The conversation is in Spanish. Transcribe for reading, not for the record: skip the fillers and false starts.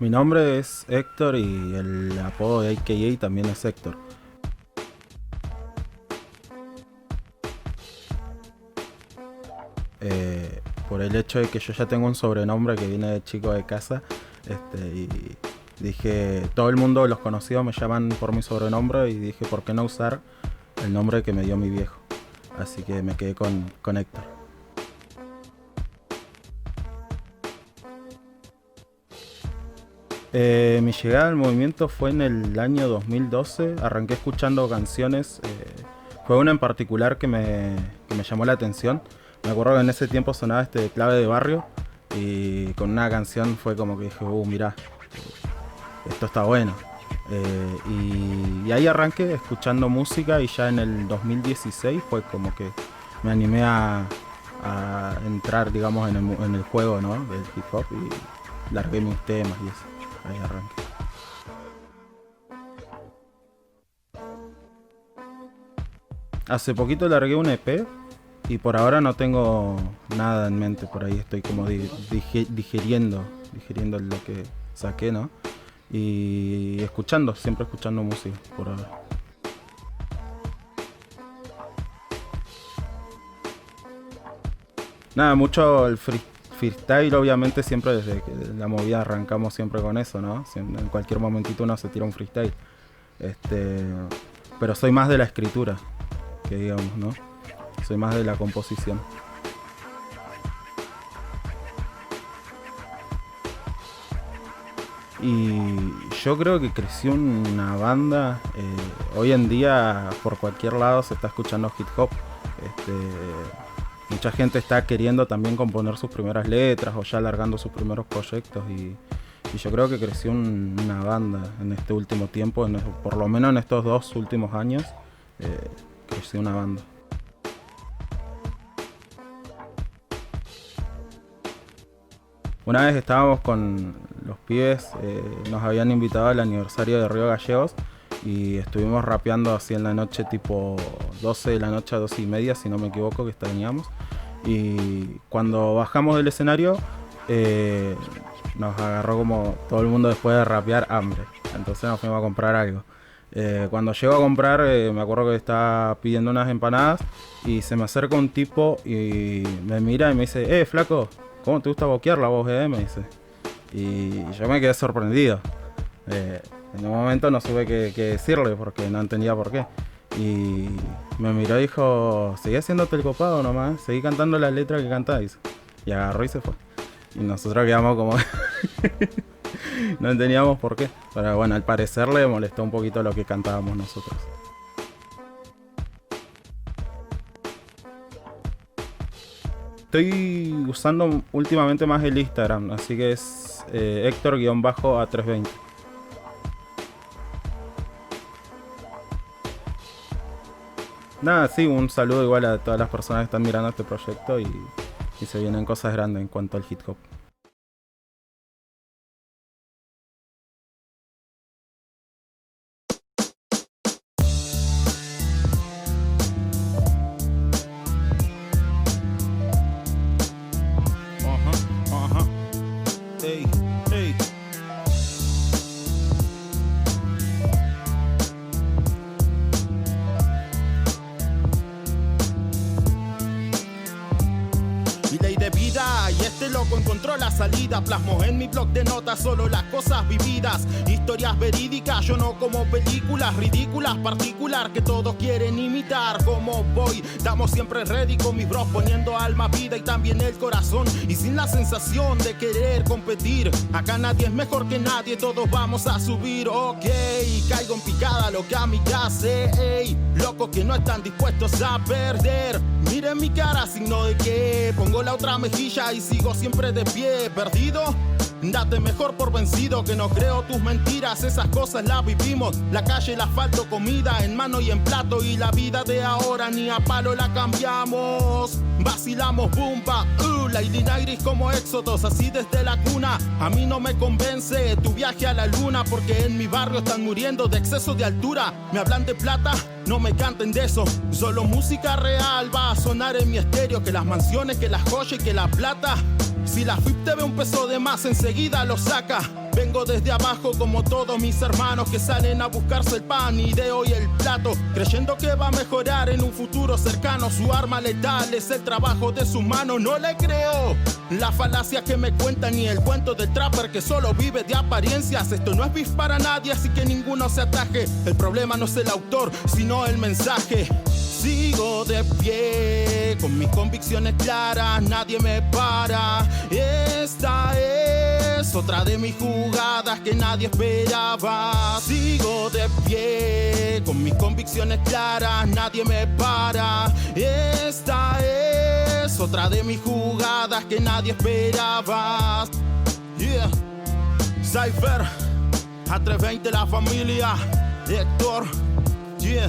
Mi nombre es Héctor y el apodo de AKA también es Héctor. Por el hecho de que yo ya tengo un sobrenombre que viene de chico de casa, y dije, todo el mundo, los conocidos me llaman por mi sobrenombre y dije, ¿por qué no usar el nombre que me dio mi viejo? Así que me quedé con Héctor. Mi llegada al movimiento fue en el año 2012. Arranqué escuchando canciones. Fue una en particular que me llamó la atención. Me acuerdo que en ese tiempo sonaba Clave de Barrio. Y con una canción fue como que dije, mirá, esto está bueno. Y ahí arranqué escuchando música y ya en el 2016 fue como que me animé a entrar, digamos, en el juego, ¿no? Del hip hop y largué mis temas y eso. Ahí arranqué. Hace poquito largué un EP y por ahora no tengo nada en mente. Por ahí estoy como digiriendo lo que saqué, ¿no? Y siempre escuchando música por ahora. Nada, mucho el freestyle, obviamente siempre desde que la movida arrancamos siempre con eso, ¿no? En cualquier momentito uno se tira un freestyle. Pero soy más de la escritura, que digamos, ¿no? Soy más de la composición. Y yo creo que creció una banda. Hoy en día por cualquier lado se está escuchando hip hop. Mucha gente está queriendo también componer sus primeras letras o ya largando sus primeros proyectos y yo creo que creció una banda en este último tiempo, por lo menos en estos 2 últimos años, creció una banda. Una vez estábamos con los pibes, nos habían invitado al aniversario de Río Gallegos y estuvimos rapeando así en la noche, tipo 12 de la noche a 12 y media, si no me equivoco, que teníamos. Y cuando bajamos del escenario, nos agarró como todo el mundo después de rapear hambre. Entonces nos fuimos a comprar algo. Cuando llego a comprar, me acuerdo que estaba pidiendo unas empanadas y se me acerca un tipo y me mira y me dice, flaco, ¿cómo te gusta boquear la voz, me dice. Y yo me quedé sorprendido. En un momento no supe qué decirle porque no entendía por qué. Y me miró y dijo, seguí haciéndote el copado nomás, seguí cantando la letra que cantás. Y agarró y se fue. Y nosotros quedamos como... no entendíamos por qué. Pero bueno, al parecer le molestó un poquito lo que cantábamos nosotros. Estoy usando últimamente más el Instagram, así que es Héctor-A320. Nada, sí, un saludo igual a todas las personas que están mirando este proyecto y se vienen cosas grandes en cuanto al hip hop. Hey, hey. Mi ley de vida y este loco encontró la salida. Plasmo en mi blog de notas solo las cosas vividas, historias verídicas, yo no como películas ridículas, particular que todos quieren imitar. Como voy, estamos siempre ready con mis bros, poniendo alma, vida y también el corazón, y sin la sensación de querer competir. Acá nadie es mejor que nadie, todos vamos a subir. Ok, caigo en picada, lo que a mi hace, ey, locos que no están dispuestos a perder. Miren mi cara, signo de que pongo la otra mejilla y sigo siempre de pie. Perdido, date mejor por vencido, que no creo tus mentiras, esas cosas las vivimos. La calle, el asfalto, comida en mano y en plato, y la vida de ahora ni a palo la cambiamos. Vacilamos, bumba, Lady Nairis como éxodos, así desde la cuna. A mí no me convence tu viaje a la luna, porque en mi barrio están muriendo de exceso de altura. Me hablan de plata, no me canten de eso. Solo música real va a sonar en mi estéreo, que las mansiones, que las joyas y que la plata. Si la FIP te ve un peso de más, enseguida lo saca. Vengo desde abajo como todos mis hermanos que salen a buscarse el pan y de hoy el plato, creyendo que va a mejorar en un futuro cercano. Su arma letal es el trabajo de sus manos. No le creo la falacia que me cuentan ni el cuento del trapper que solo vive de apariencias. Esto no es beef para nadie, así que ninguno se ataje. El problema no es el autor, sino el mensaje. Sigo de pie, con mis convicciones claras, nadie me para. Esta es otra de mis jugadas que nadie esperaba. Sigo de pie, con mis convicciones claras, nadie me para. Esta es otra de mis jugadas que nadie esperaba. Yeah. Cypher, A320 la familia, Héctor, yeah.